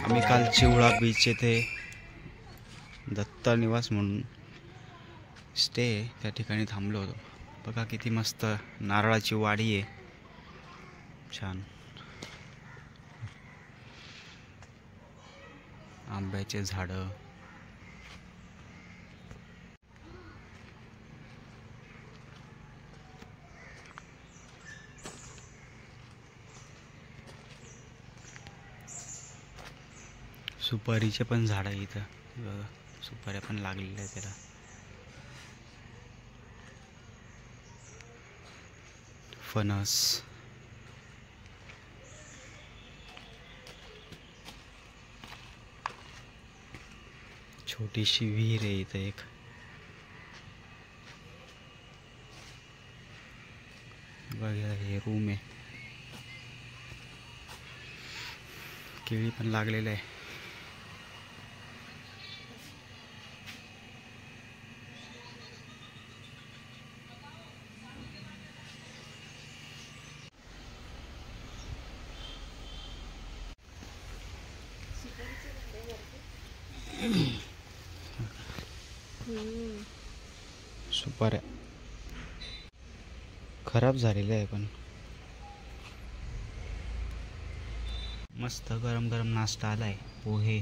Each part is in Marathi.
आम्ही काल चिवळा बीच येथे दत्त निवास म्हणून स्टे त्या ठिकाणी थांबलो होतो। बघा किती मस्त नारळाची वाडी आहे, छान आंब्याचे झाडं, सुपारीचे पण झाड आहे इथं बघा, सुपाऱ्या पण लागलेल्या आहेत त्याला। फणस, छोटीशी विहीर आहे इथं एक। बघा हे रूम आहे, केळी पण लागलेलं आहे। सुपाऱ्या खराब झालेल्या आहे, पण मस्त गरम गरम नाश्ता आलाय, पोहे।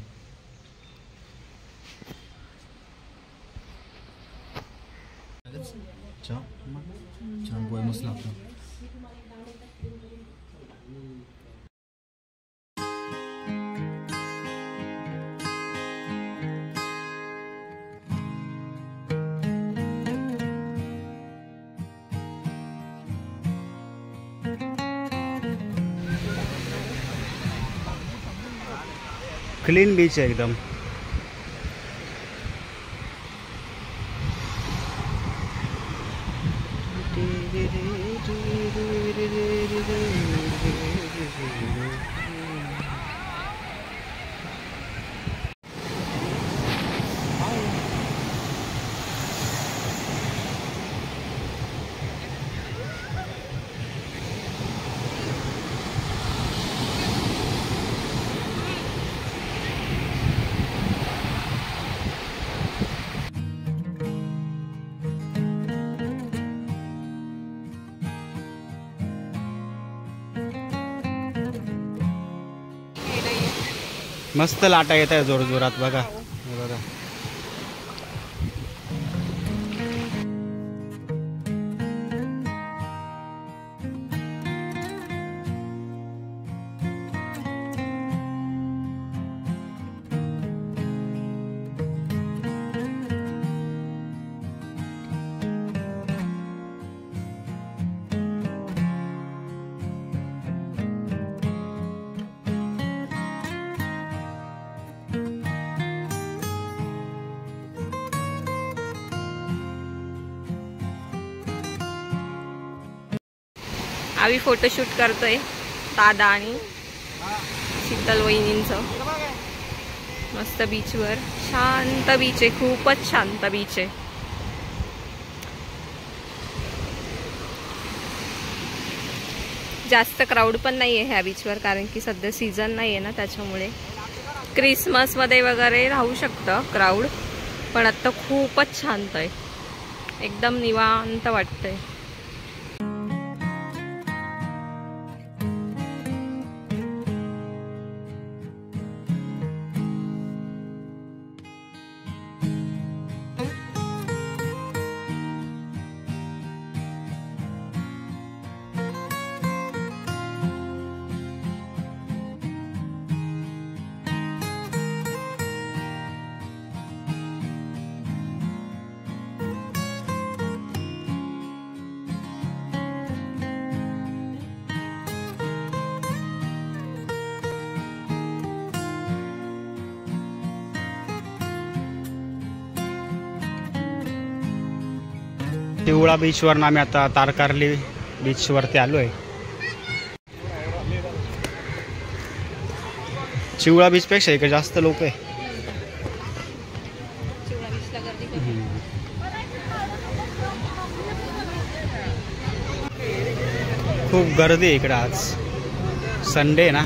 छान पोहे मस्त लागतो। क्लीन बीच है एकदम। मस्त लाटा येत आहे जोर जोरात, बघा हे बघा। आम्ही फोटोशूट करतोय दादा आणि शीतल वहिनींचं। मस्त बीचवर, शांत बीच आहे, खूपच शांत बीच आहे। जास्त क्राऊड पण नाही आहे ह्या बीचवर, कारण की सध्या सीझन नाही आहे ना, त्याच्यामुळे क्रिसमस मध्ये वगैरे राहू शकतं क्राऊड, पण आता खूपच शांत आहे, एकदम निवांत वाटतंय। चिवळा बीचवर आम्ही आता तारकर्ली बीचवरती आलो आहे। चिवळा बीच पेक्षा इकडे जास्त लोक आहे। खूप गर्दी आहे इकडे, आज संडे ना।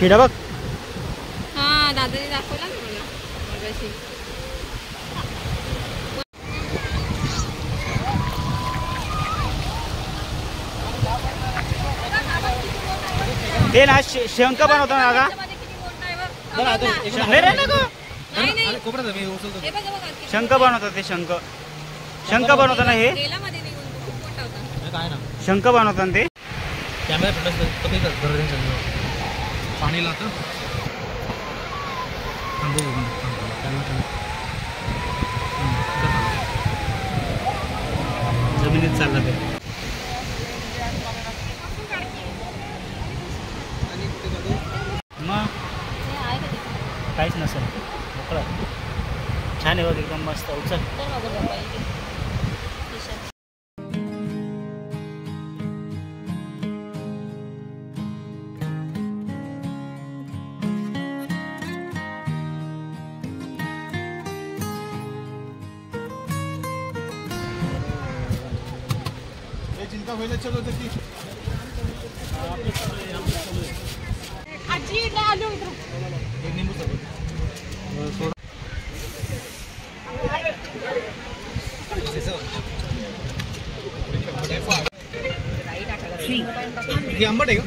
किडा बघ. हा दादाने दाखवला ना मला मगाशी. ते ना शंख बनवतो ना का? शंख बनवतात ते शंख. शंख बनवतात ना हे. शंख बनवतात ते. पाणी लावतं. जमिनीत चाललं ते. मग काहीच नसेल मोकळं. छान आहे बघ एकदम मस्त. उचल. चिंता व्हायला चलो होतं की आंबट आहे का?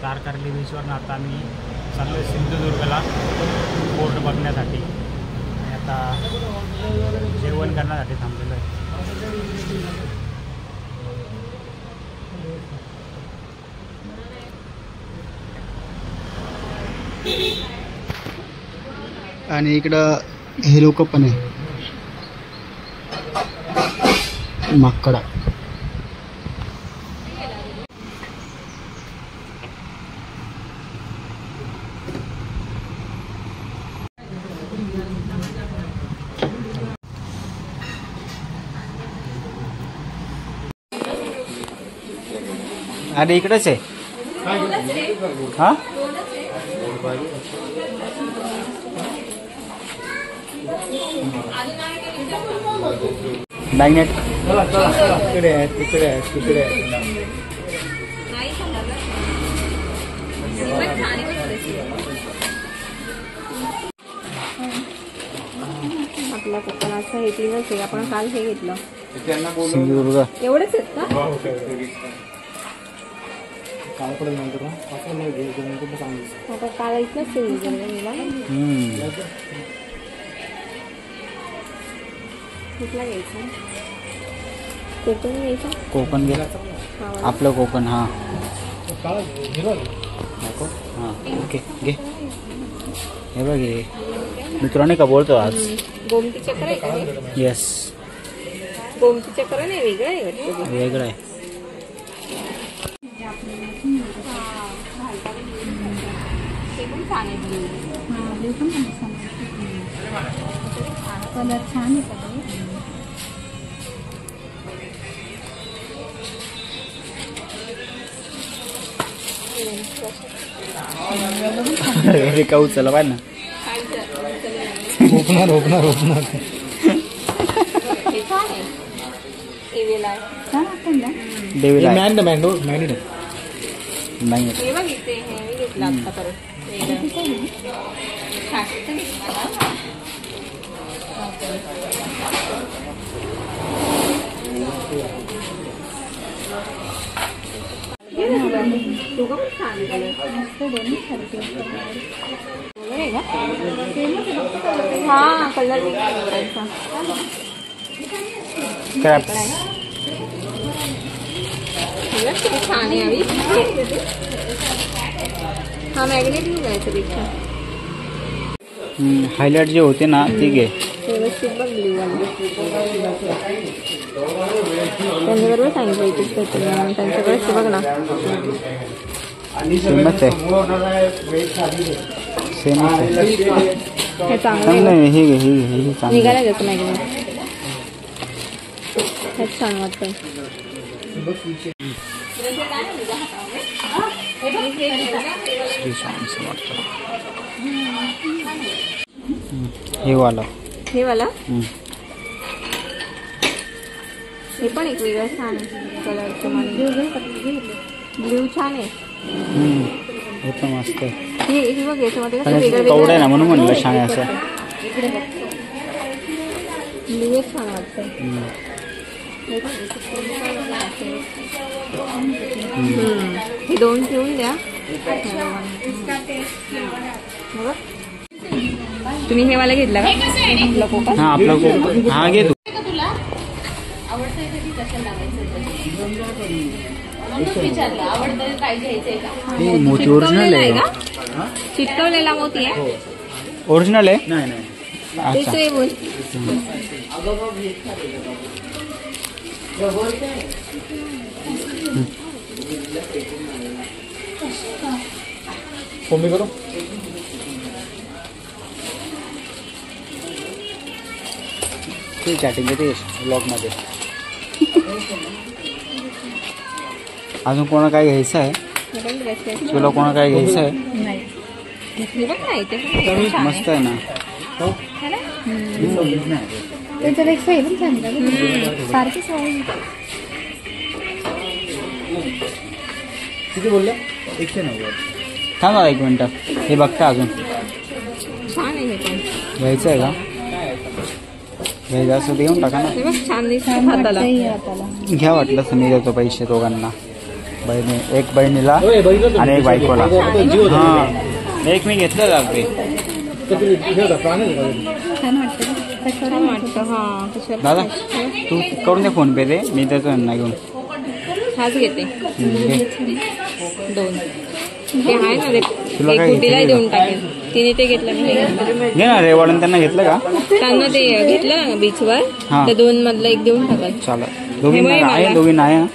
कारकारली बीचवरून आता आम्ही चाललो आहे सिंधुदुर्गला फोर्ट बघण्यासाठी. आणि आता जेवण करण्यासाठी थांबलेलो आहे. आणि इकडं हे लोक पण आहे माकडा. अरे इकडेच आहे. हा मॅग्नेट तिकडे आहे तिकडे आहे तिकडे आहे. आपल्या कोकणाचं हे तीनच आहे. आपण काल हे घेतलं सिंधुदुर्ग. एवढेच आहेत का? आता काल इथलं सिंधुदुर्ग कुठला घ्यायचा? कोकण घ्यायचा. कोकण घे आपलं कोकण. हां हां ओके घे. हे बघ हे मित्रांनी का बोलतो आज. गोमती चक्र आहे का? येस गोमती चक्र नाही वेगळं आहे. वेगळं आहे. ते पण छान आहे. कलर छान आहे. अरे का उचला पाहिजे ना. ओपनर ओपनर ओपनर देवीला मॅन मॅंगो मॅन नाही. हे बघ इथे हे मी घेतलं आता परत. दोघं पण छान हा कलर किती छान आहे. हवी हा मॅग्नेट घेऊन जायचं पेक्षा. हायलाइट जे होते ना ते घे. व्यवस्थित बघ ब्ल्यू त्यांच्याबरोबर सांगितलं इथे त्यांच्याकडेच बघ ना. सेमच आहे. सेमच आहे. हे चांगलं आहे. हे घे हे चांगलं. निघायला जातं मॅग्नेट. हेच छान वाटतं. हे वाला हे वाला हम्म. हे पण एक वेगळं छान आहे कलरचं. ब्ल्यू छान आहे. हे पण मस्त आहे. हे बघ याच्यामध्ये कसं पण वेगळं कवडं आहे ना वेगळं म्हणून म्हणलं छान आहे असं. ब्ल्यू छान वाटतं. हे 2 ठेवून द्या. तुम्ही हे वाला घेतला का? आपला कोका. हा आपला कोका. हा घे तू. मोती ओरिजिनल आहे का? चिकटवलेला मोती आहे. ओरिजिनल आहे. तेच आहे बोल. फोन करो. ते चॅटिंग येते ब्लॉगमध्ये. अजून कोणा काय घ्यायचं आहे? तुला कोणा काय घ्यायचं आहे? मस्त आहे ना. किती बोलले? 190. थांबा 1 मिनिट. हे बघता अजून छान आहे हे पण. घ्यायचं आहे का? घ्यायचं असं देऊन टाका ना. हे बघ छान दिसतं हाताला. घ्या वाटलं तर मी देतो पैसे दोघांना. एक बहिणीला आणि एक बायकोला. हा एक मी घेतलं लागते. दादा तू करून दे फोन पे दे. मी देतो यांना घेऊन. हाच घेते. 2 ते आहे ना. तुला काय कुटीला देऊन टाकेल. तिने ते घेतलं मी घे ना. रेवाडन त्यांना घेतलं का? त्यांना ते घेतलं ना बीचवर. हा. त्या 2 मधलं एक देऊन टाकल. चालेल. दोघींना आहे. दोघींना आहे ना.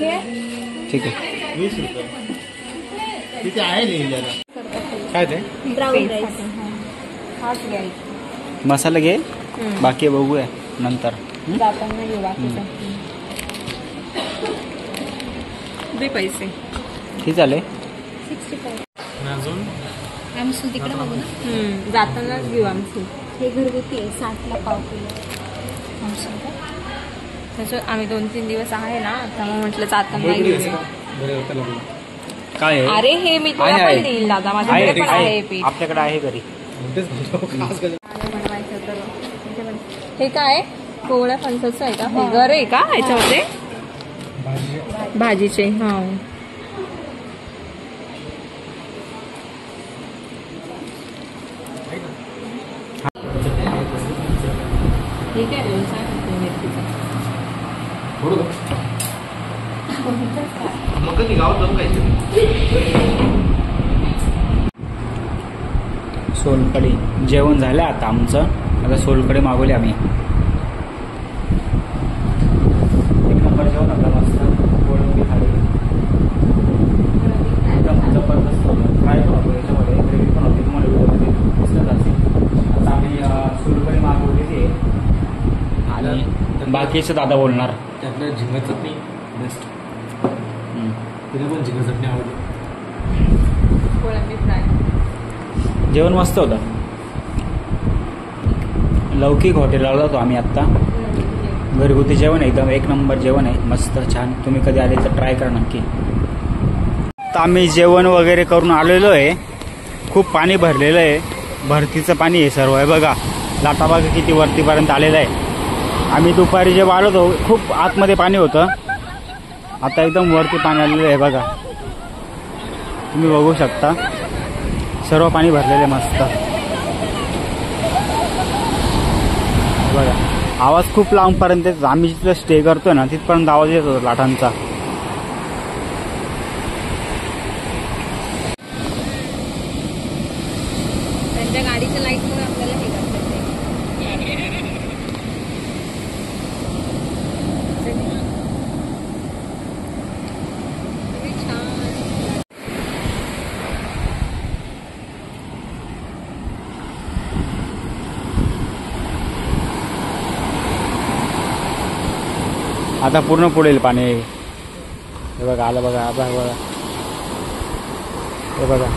ठीक आहे. 20 रुपये. तिथे आहे लिहिलेलं. काय ते? Brown rice. हाच घ्यायचा. मसाला घे. बाकी बघूया नंतर. जाताना घेऊ बाकीचं. दे पैसे. ठीक झाले. 65. अजून आमसूल तिकडे बघू ना. जातानाच घेऊ आमची. हे घरगुती आहे 60ला पाव किलो आमसूल का. त्याचं आम्ही 2-3 दिवस आहे ना त्यामुळे म्हटलं जाताना घेऊ. काय आहे? अरे हे मी तुला आहे. पण देईल दादा. माझ्याकडे पण आहे पीठ. आपल्याकडे आहे घरी. बनवायचं तर हे काय कोवळ्या फणसाचं आहे का? हे घर आहे का ह्याच्यामध्ये? भाजीचे. हा ठीक आहे. व्यवसाय करतो मिरचीचा. मग कधी गावात जाऊन काय? सोलकढी जेवण झालं आता आमचं. आता सोलकढी मागवली आम्ही. एक नंबर जेवण आपला मस्त. कोळंबी थाळी एकदम जबरदस्त होतं. काय पण होतं याच्यामध्ये. ग्रेव्ही पण होती. तुम्हाला व्हिडिओमध्ये दिसत असेल. आता आम्ही सोलकढी मागवलेली आहे आणि बाकीचं दादा बोलणार. त्यातलं झिंगा चटणी बेस्ट. तिला पण झिंगा चटणी आवडली. कोळंबी फ्राय. जेवण मस्त होतं. लौकिक हॉटेल आलो होतो आम्ही आत्ता. घरगुती जेवण एकदम 1 नंबर जेवण आहे. मस्त छान. तुम्ही कधी आले तर ट्राय करा नक्की. तर आम्ही जेवण वगैरे करून आलेलो आहे. खूप पाणी भरलेलं आहे. भरतीचं पाणी आहे सर्व. आहे बघा लाटा बघा किती वरतीपर्यंत आलेलं आहे. आम्ही दुपारी जेव्हा आलो होतो खूप आतमध्ये पाणी होतं. आता एकदम वरती पाणी आलेलं आहे बघा. तुम्ही बघू शकता सर्व पाणी भरलेलं आहे मस्त. बघा आवाज खूप लांबपर्यंत येतो. आम्ही जिथं स्टे करतोय ना तिथपर्यंत आवाज येत होता लाटांचा. त्यांच्या गाडीच्या लाईट पण आपल्याला हे करतात. आता पूर्ण पुढेल पाणी. हे बघा आलं बघा. बघा हे बघा.